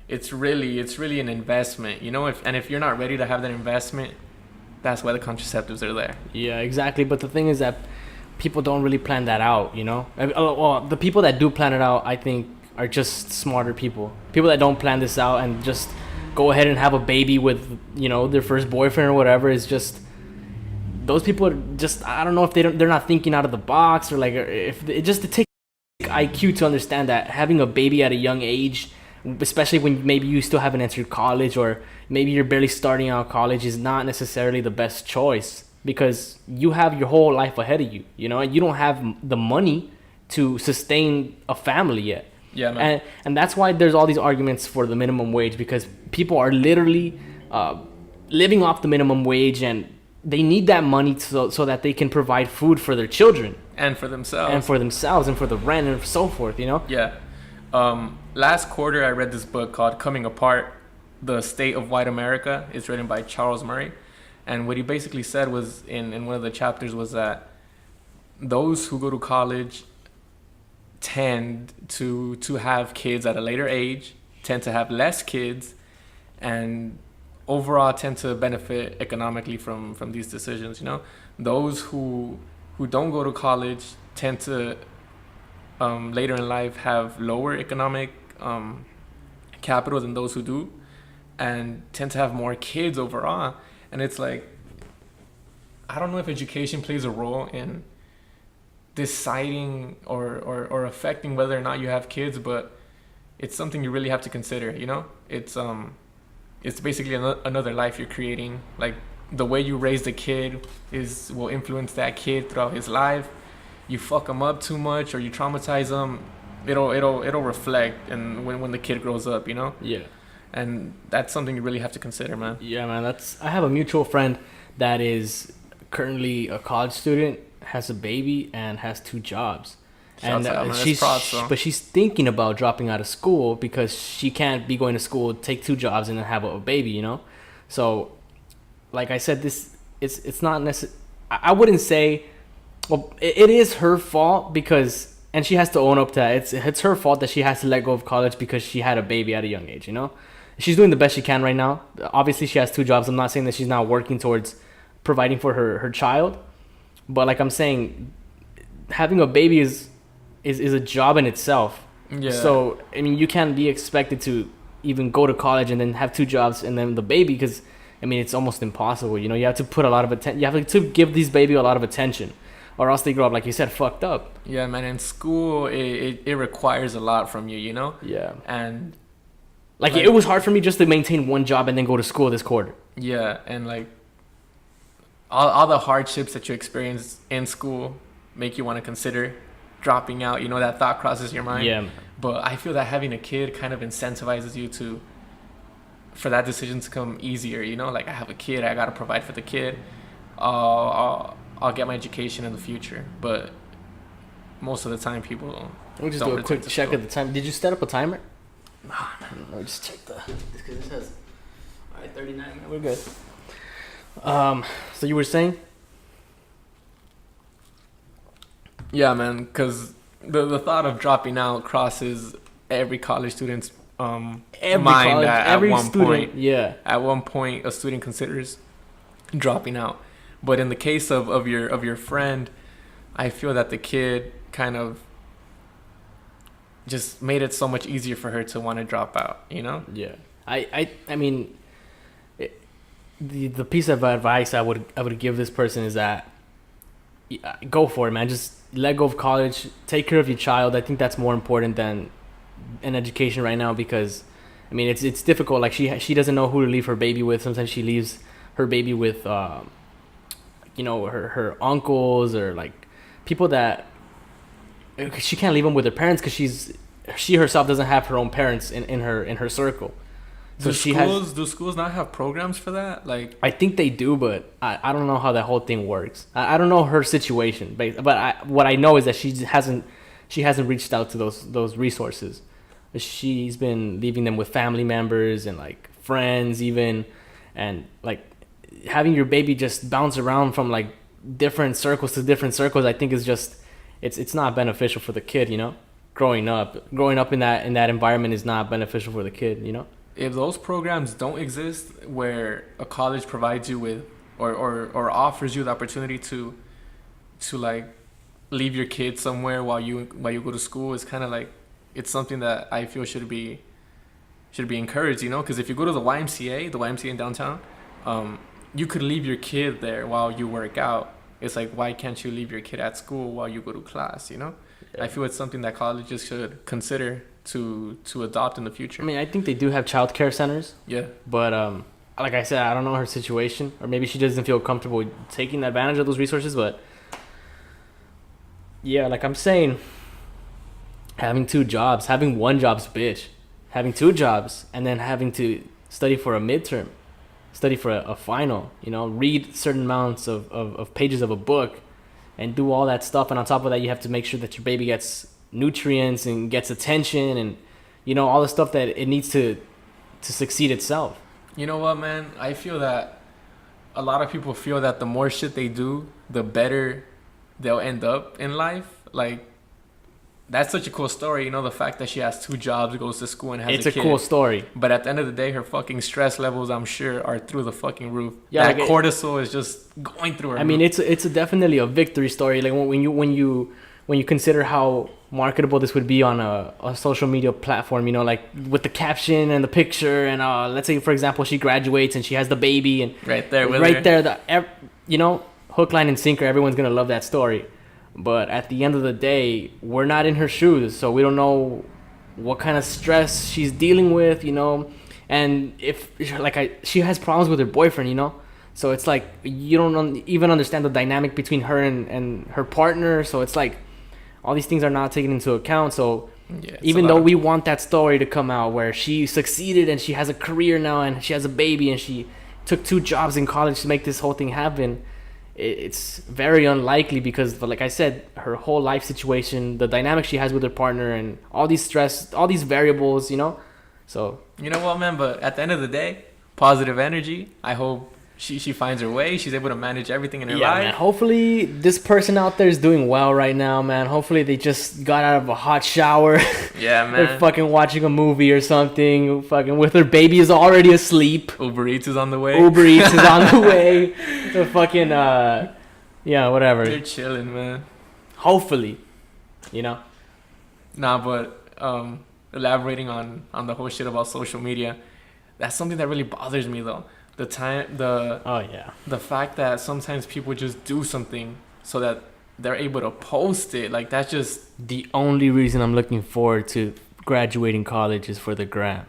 it's really an investment, you know. If you're not ready to have that investment, that's why the contraceptives are there. Yeah, exactly. But the thing is that people don't really plan that out, you know. Well, the people that do plan it out, I think, are just smarter people. People that don't plan this out and just go ahead and have a baby with, you know, their first boyfriend or whatever, is just, those people are just, I don't know if they're not thinking out of the box, or like, if it just, it takes IQ to understand that having a baby at a young age, especially when maybe you still haven't entered college, or maybe you're barely starting out college, is not necessarily the best choice, because you have your whole life ahead of you, you know, and you don't have the money to sustain a family yet. Yeah, man. And that's why there's all these arguments for the minimum wage, because people are literally living off the minimum wage, and they need that money so that they can provide food for their children. And for themselves. And for the rent and so forth, you know? Yeah. Last quarter, I read this book called Coming Apart, The State of White America. It's written by Charles Murray. And what he basically said was, in one of the chapters, was that those who go to college tend to have kids at a later age, tend to have less kids, and overall tend to benefit economically from these decisions, you know. Those who don't go to college tend to later in life have lower economic capital than those who do, and tend to have more kids overall. And it's like, I don't know if education plays a role in deciding or affecting whether or not you have kids, but it's something you really have to consider, you know. It's basically another life you're creating. Like, the way you raise the kid will influence that kid throughout his life. You fuck him up too much, or you traumatize him, it'll reflect, and when the kid grows up, you know. Yeah. And that's something you really have to consider, man. Yeah, man. I have a mutual friend that is currently a college student, has a baby, and has 2 jobs. Shouts out, man. But she's thinking about dropping out of school because she can't be going to school, take 2 jobs, and then have a baby, you know. So, like I said, it's not necessary. I wouldn't say, well, it is her fault, because, and she has to own up to that. It's her fault that she has to let go of college because she had a baby at a young age, you know. She's doing the best she can right now. Obviously, she has 2 jobs. I'm not saying that she's not working towards providing for her child, but like I'm saying, having a baby is a job in itself. Yeah. So, I mean, you can't be expected to even go to college and then have 2 jobs and then the baby, because, I mean, it's almost impossible. You know, you have to put a lot of attention. You have to give this baby a lot of attention, or else they grow up, like you said, fucked up. Yeah, man. In school, it requires a lot from you, you know? Yeah. And like, it was hard for me just to maintain 1 job and then go to school this quarter. Yeah, and like all the hardships that you experience in school make you want to consider dropping out. You know, that thought crosses your mind. Yeah. But I feel that having a kid kind of incentivizes you for that decision to come easier. You know, like, I have a kid, I gotta provide for the kid. I'll get my education in the future. But most of the time, people We'll just do a quick check at the time. Did you set up a timer? Nah, man. No, just check because it says, all right, 39 minutes. We're good. So you were saying? Yeah, man, because the thought of dropping out crosses every college student's mind at one point. Yeah. At one point, a student considers dropping out. But in the case of your friend, I feel that the kid kind of just made it so much easier for her to want to drop out, you know? Yeah. I mean, the piece of advice I would give this person is that, go for it, man. Just let go of college. Take care of your child. I think that's more important than an education right now, because, I mean, it's difficult. Like, she doesn't know who to leave her baby with. Sometimes she leaves her baby with, you know, her uncles, or like people that she can't leave them with her parents, because she herself doesn't have her own parents in her circle. So do schools not have programs for that? Like, I think they do, but I don't know how that whole thing works. I don't know her situation, but what I know is that she hasn't reached out to those resources. She's been leaving them with family members and like friends even, and like having your baby just bounce around from like different circles to different circles, I think is just it's not beneficial for the kid, you know? growing up in that environment is not beneficial for the kid, you know. If those programs don't exist where a college provides you with or offers you the opportunity to like leave your kid somewhere while you go to school, it's kind of like, it's something that I feel should be encouraged, you know, because if you go to the YMCA in downtown, you could leave your kid there while you work out. It's like, why can't you leave your kid at school while you go to class, you know? Yeah. I feel it's something that colleges should consider to adopt in the future. I mean, I think they do have childcare centers. Yeah. But like I said, I don't know her situation, or maybe she doesn't feel comfortable taking advantage of those resources. But yeah, like I'm saying, having one job's bitch. Having 2 jobs and then having to study for a midterm, study for a final, you know, read certain amounts of pages of a book and do all that stuff. And on top of that, you have to make sure that your baby gets nutrients and gets attention and, you know, all the stuff that it needs to succeed itself. You know what, man? I feel that a lot of people feel that the more shit they do, the better they'll end up in life. Like, that's such a cool story, you know, the fact that she has 2 jobs, goes to school, and has a kid. It's a cool story. But at the end of the day, her fucking stress levels, I'm sure, are through the fucking roof. Yeah, that like cortisol is just going through her. I mean, it's definitely a victory story. Like when you consider how marketable this would be on a social media platform, you know, like with the caption and the picture, and let's say, for example, she graduates and she has the baby, and right there, you know, hook, line, and sinker, everyone's gonna love that story. But at the end of the day, we're not in her shoes, so we don't know what kind of stress she's dealing with, you know. And if she has problems with her boyfriend, you know, so it's like you don't even understand the dynamic between her and her partner. So it's like all these things are not taken into account. So yeah, even though we want that story to come out where she succeeded and she has a career now and she has a baby and she took 2 jobs in college to make this whole thing happen, it's very unlikely because, like I said, her whole life situation, the dynamic she has with her partner, and all these stress, all these variables, you know. So you know what, man? But at the end of the day, positive energy. I hope she finds her way. She's able to manage everything in her life. Man. Hopefully, this person out there is doing well right now, man. Hopefully, they just got out of a hot shower. Yeah, man. They're fucking watching a movie or something. Fucking with her baby is already asleep. Uber Eats is on the way. The fucking yeah, whatever. They're chilling, man. Hopefully, you know. Nah, but elaborating on the whole shit about social media, that's something that really bothers me though. The fact that sometimes people just do something so that they're able to post it, like that's just the only reason I'm looking forward to graduating college is for the gram.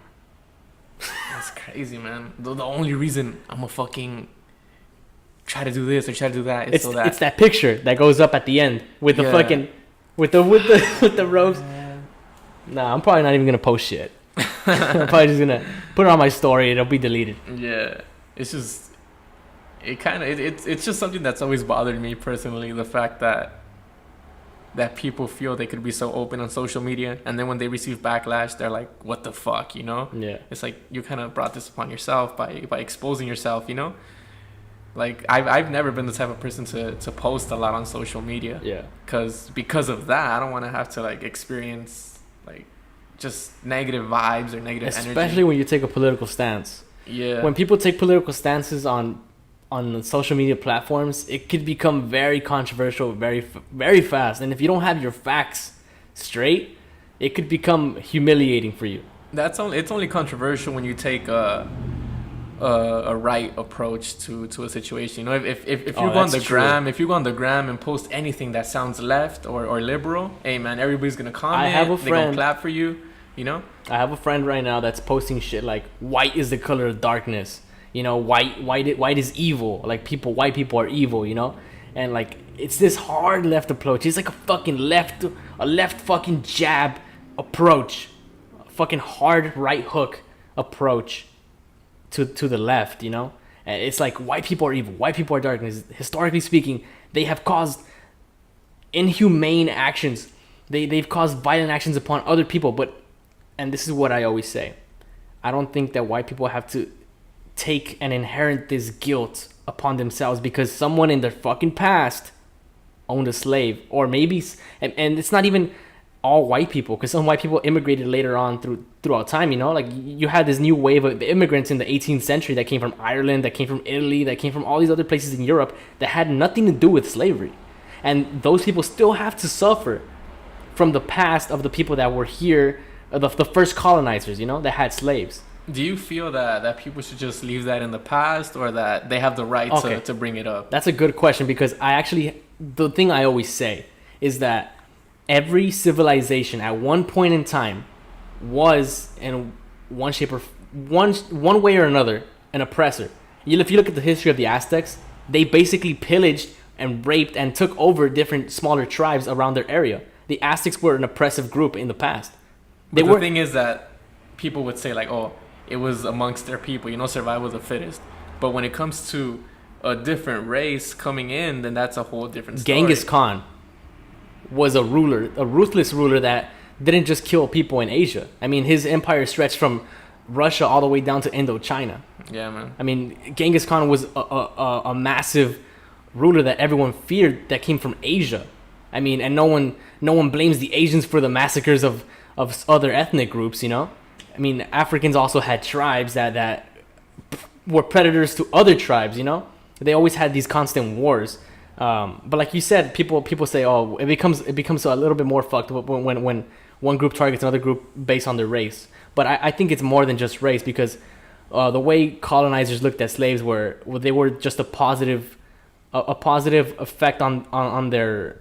That's crazy, man. The only reason I'm a fucking try to do this or try to do that is it's that picture that goes up at the end with the fucking with the robes. Nah, I'm probably not even gonna post shit. I'm probably just gonna put it on my story. It'll be deleted. Yeah, it's just it's just something that's always bothered me personally. The fact that people feel they could be so open on social media, and then when they receive backlash, they're like, "What the fuck?" You know? Yeah. It's like you kind of brought this upon yourself by exposing yourself. You know? Like I've never been the type of person to post a lot on social media. Yeah. Because of that, I don't want to have to like experience like just negative vibes or negative energy. Especially when you take a political stance. Yeah. When people take political stances on social media platforms, it could become very controversial very very fast. And if you don't have your facts straight, it could become humiliating for you. It's only controversial when you take a right approach to a situation. You know, if you go on the gram, if you go on the gram and post anything that sounds left or liberal, hey man, everybody's gonna comment. They're gonna clap for you. You know, I have a friend right now that's posting shit like white is the color of darkness. You know, white is evil. Like white people are evil. You know, and like it's this hard left approach. It's like a left fucking jab approach, a fucking hard right hook approach to the left. You know, and it's like white people are evil. White people are darkness. Historically speaking, they have caused inhumane actions. They've caused violent actions upon other people, and this is what I always say, I don't think that white people have to take and inherit this guilt upon themselves because someone in their fucking past owned a slave, or maybe, and it's not even all white people, because some white people immigrated later on throughout time. You know, like you had this new wave of immigrants in the 18th century that came from Ireland, that came from Italy, that came from all these other places in Europe that had nothing to do with slavery, and those people still have to suffer from the past of the people that were here, the first colonizers, you know, that had slaves. Do you feel that people should just leave that in the past, or that they have the right to bring it up? That's a good question, because the thing I always say is that every civilization at one point in time was, in one shape or one way or another, an oppressor. If you look at the history of the Aztecs, they basically pillaged and raped and took over different smaller tribes around their area. The Aztecs were an oppressive group in the past. But the thing is that people would say, like, oh, it was amongst their people, you know, survival of the fittest. But when it comes to a different race coming in, then that's a whole different story. Genghis Khan was a ruthless ruler that didn't just kill people in Asia. I mean, his empire stretched from Russia all the way down to Indochina. Yeah, man. I mean, Genghis Khan was a massive ruler that everyone feared, that came from Asia. I mean, and no one blames the Asians for the massacres of other ethnic groups, you know? I mean, Africans also had tribes that were predators to other tribes, you know? They always had these constant wars. But like you said, people say, oh, it becomes a little bit more fucked up when one group targets another group based on their race. But I think it's more than just race, because the way colonizers looked at slaves they were just a positive effect on their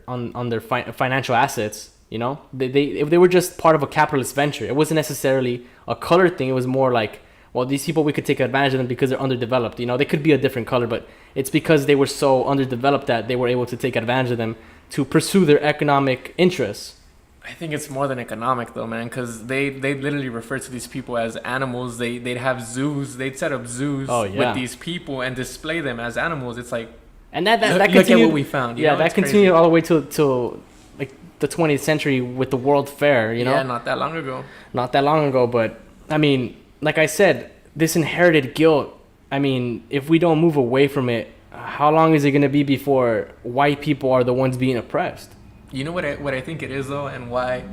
financial assets. You know, they were just part of a capitalist venture. It wasn't necessarily a color thing. It was more like, well, these people, we could take advantage of them because they're underdeveloped. You know, they could be a different color, but it's because they were so underdeveloped that they were able to take advantage of them to pursue their economic interests. I think it's more than economic, though, man, because they literally refer to these people as animals. They'd have zoos. They'd set up zoos with these people and display them as animals. It's like, and that continued, look at what we found. You know? That continued all the way to like the 20th century with the World Fair. You know, yeah, not that long ago. But I mean, like I said, this inherited guilt, I mean, if we don't move away from it, how long is it going to be before white people are the ones being oppressed? You know what I think it is, though, and why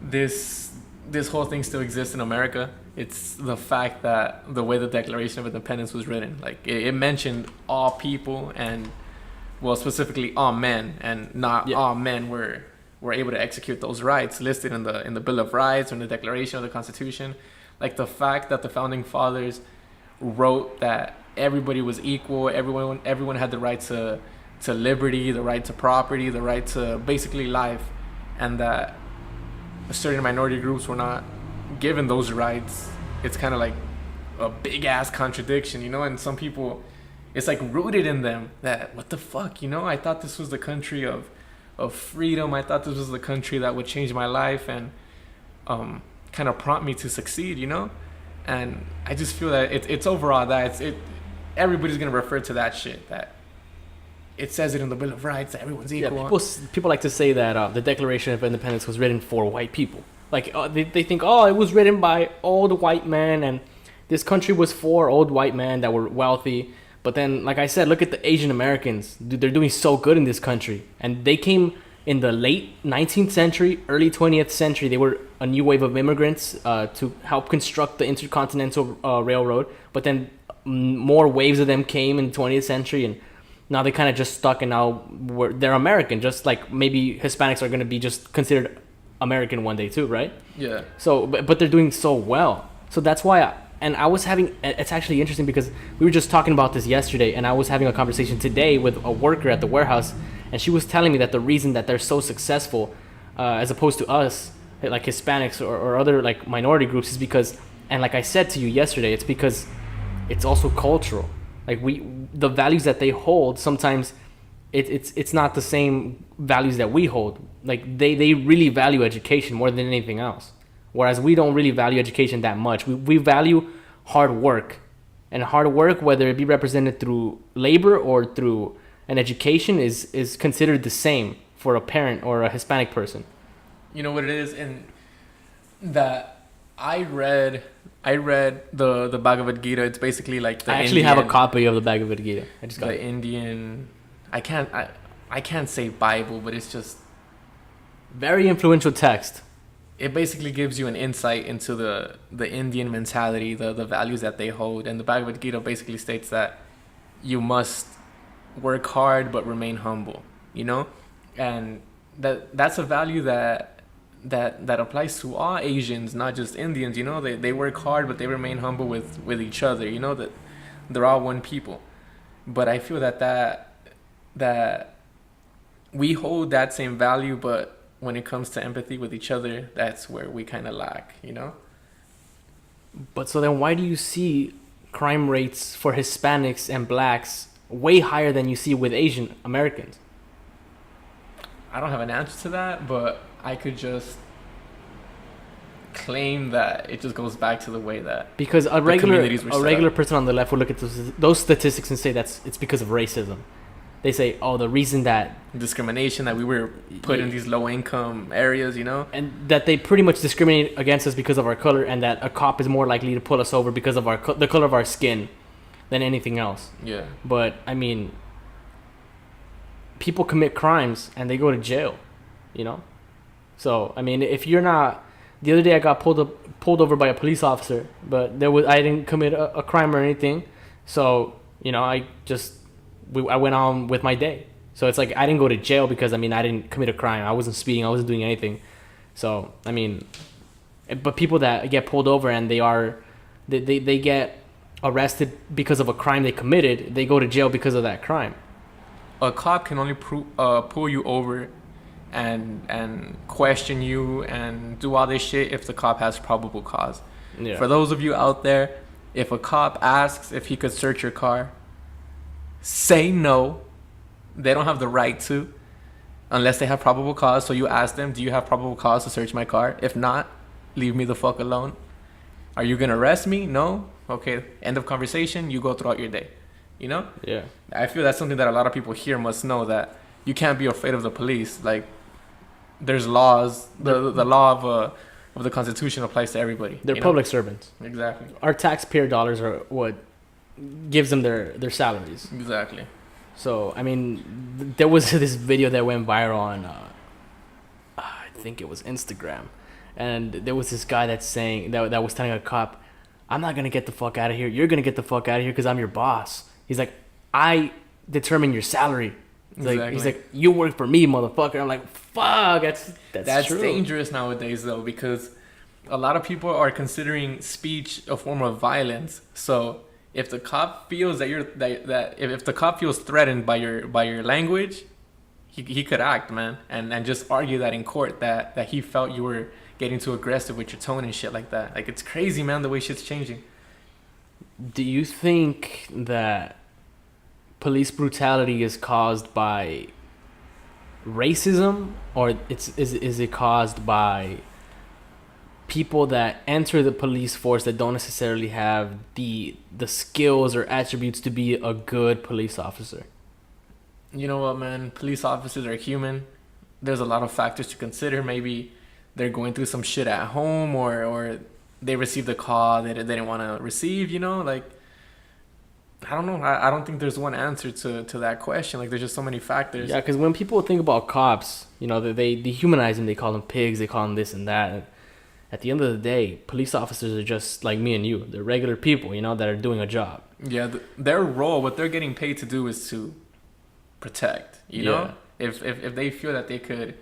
this whole thing still exists in America? It's the fact that the way the Declaration of Independence was written, like it mentioned all people, and well, specifically all men, and not all men were able to execute those rights listed in the Bill of Rights or in the Declaration of the Constitution. Like the fact that the founding fathers wrote that everybody was equal, everyone had the right to liberty, the right to property, the right to basically life, and that certain minority groups were not given those rights. It's kind of like a big ass contradiction, you know. And some people, it's like rooted in them that, what the fuck, you know, I thought this was the country of freedom. I thought this was the country that would change my life and kind of prompt me to succeed, you know. And I just feel that it's overall that everybody's gonna refer to that shit, that it says it in the Bill of Rights that everyone's equal. Yeah, people like to say that the Declaration of Independence was written for white people. Like they think, oh, it was written by old white men, and this country was for old white men that were wealthy. But then, like I said, look at the Asian Americans. Dude, they're doing so good in this country, and they came in the late 19th century, early 20th century. They were a new wave of immigrants to help construct the Intercontinental Railroad. But then more waves of them came in the 20th century, and now they kind of just stuck, and now they're American, just like maybe Hispanics are going to be just considered American one day too, right? Yeah. So, but they're doing so well. So that's why it's actually interesting because we were just talking about this yesterday, and I was having a conversation today with a worker at the warehouse, and she was telling me that the reason that they're so successful as opposed to us, like Hispanics or other like minority groups, is because, and like I said to you yesterday, it's because it's also cultural. Like the values that they hold, sometimes it's not the same values that we hold. Like they really value education more than anything else, whereas we don't really value education that much. We value hard work, and hard work, whether it be represented through labor or through an education, is considered the same for a parent or a Hispanic person. You know what it is, and that I read the Bhagavad Gita. It's basically like the I actually have a copy of the Bhagavad Gita. I just got the Indian. I can't say Bible, but it's just Very influential text. It basically gives you an insight into the Indian mentality, the values that they hold. And the Bhagavad Gita basically states that you must work hard but remain humble, you know? And that's a value that applies to all Asians, not just Indians, you know? They work hard but they remain humble with each other, you know, that they're all one people. But I feel that we hold that same value, but when it comes to empathy with each other, that's where we kind of lack, you know? But so then why do you see crime rates for Hispanics and blacks way higher than you see with Asian Americans? I don't have an answer to that, but I could just claim that it just goes back to the way that because a regular person on the left would look at those statistics and say it's because of racism. They say, oh, the reason that discrimination, that we were put in these low income areas, you know, and that they pretty much discriminate against us because of our color, and that a cop is more likely to pull us over because of the color of our skin than anything else. Yeah. But I mean, people commit crimes and they go to jail, you know. So I mean, if you're not, the other day I got pulled over by a police officer, but I didn't commit a crime or anything, so you know I went on with my day. So it's like I didn't go to jail because I didn't commit a crime. I wasn't speeding. I wasn't doing anything. So I mean, but people that get pulled over and they get arrested because of a crime they committed, they go to jail because of that crime. A cop can only pull you over and question you and do all this shit if the cop has probable cause. Yeah. For those of you out there, if a cop asks if he could search your car, say no. They don't have the right to, unless they have probable cause. So you ask them, do you have probable cause to search my car? If not, leave me the fuck alone. Are you gonna arrest me? No? Okay, end of conversation. You go throughout your day, you know? Yeah. I feel that's something that a lot of people here must know, that you can't be afraid of the police. Like, there's laws. The law of the Constitution applies to everybody. They're public servants. Exactly. Our taxpayer dollars are what gives them their salaries. Exactly. So I mean, there was this video that went viral on I think it was Instagram, and there was this guy that's saying that was telling a cop, I'm not gonna get the fuck out of here, you're gonna get the fuck out of here because I'm your boss. He's like, I determine your salary. He's like, you work for me, motherfucker. I'm like, fuck, that's true. Dangerous nowadays though, because a lot of people are considering speech a form of violence. So if the cop feels if the cop feels threatened by your language, he could act, man, and just argue that in court that he felt you were getting too aggressive with your tone and shit like that. Like, it's crazy, man, the way shit's changing. Do you think that police brutality is caused by racism, or is it caused by people that enter the police force that don't necessarily have the skills or attributes to be a good police officer? You know what, man? Police officers are human. There's a lot of factors to consider. Maybe they're going through some shit at home, or they received a call that they didn't want to receive, you know? Like, I don't know. I don't think there's one answer to that question. Like, there's just so many factors. Yeah, because when people think about cops, you know, they dehumanize them. They call them pigs. They call them this and that. At the end of the day, police officers are just like me and you. They're regular people, you know, that are doing a job. Yeah, their role, what they're getting paid to do, is to protect, you know? If they feel that they could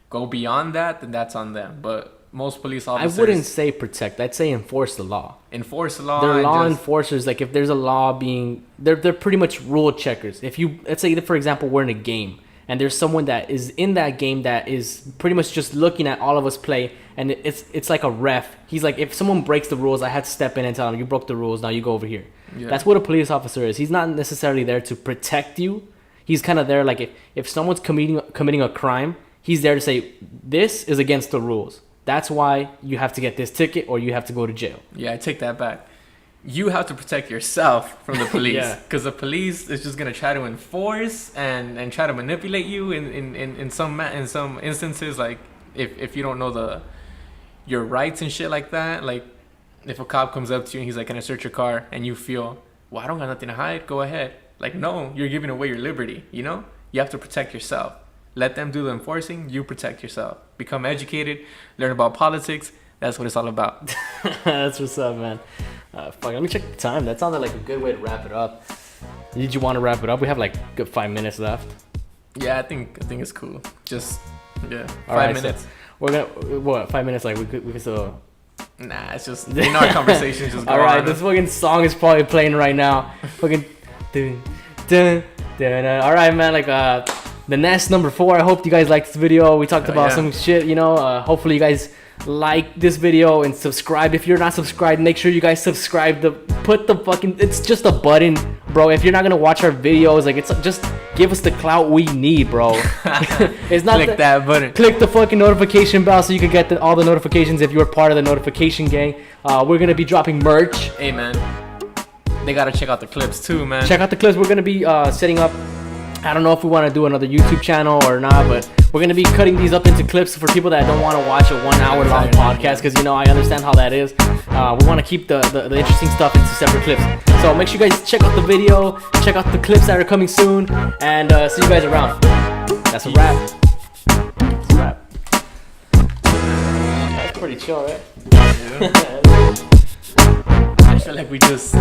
go beyond that, then that's on them. But most police officers... I wouldn't say protect. I'd say enforce the law. Enforce the law. They're law enforcers. Like, if there's a law being... They're pretty much rule checkers. If you... Let's say, for example, we're in a game, and there's someone that is in that game that is pretty much just looking at all of us play, and it's like a ref. He's like, if someone breaks the rules, I had to step in and tell him, you broke the rules, now you go over here. Yeah. That's what a police officer is. He's not necessarily there to protect you. He's kind of there, like, if someone's committing a crime, he's there to say, this is against the rules. That's why you have to get this ticket or you have to go to jail. Yeah, I take that back. You have to protect yourself from the police, because the police is just gonna try to enforce and try to manipulate you in some instances. Like, if you don't know your rights and shit like that. Like, if a cop comes up to you and he's like, can I search your car? And you feel, well, I don't got nothing to hide, go ahead. Like, no, you're giving away your liberty, you know? You have to protect yourself. Let them do the enforcing. You protect yourself. Become educated. Learn about politics. That's what it's all about. That's what's up, man. Fuck, let me check the time. That sounded like a good way to wrap it up. Did you want to wrap it up? We have like good 5 minutes left. Yeah, I think it's cool. Just yeah, all 5 minutes. So we're gonna 5 minutes? Like we could still. Nah, it's just our conversations just go all right, on. this fucking song is probably playing right now. Fucking dun, dun, dun, dun. All right, man. Like TheNest number 4. I hope you guys liked this video. We talked about some shit. You know, hopefully you guys like this video and subscribe. If you're not subscribed, make sure you guys subscribe. Put the fucking, it's just a button, bro. If you're not gonna watch our videos, like, it's just give us the clout we need, bro. It's not click that button. Click the fucking notification bell so you can get all the notifications if you're part of the notification gang. We're gonna be dropping merch. Hey, man, they gotta check out the clips too, man. Check out the clips. We're gonna be setting up, I don't know if we want to do another YouTube channel or not, but we're going to be cutting these up into clips for people that don't want to watch a 1 hour long podcast, because, you know, I understand how that is. We want to keep the interesting stuff into separate clips. So make sure you guys check out the video, check out the clips that are coming soon, and see you guys around. That's a wrap. That's a wrap. That's pretty chill, right? Yeah. I feel like we just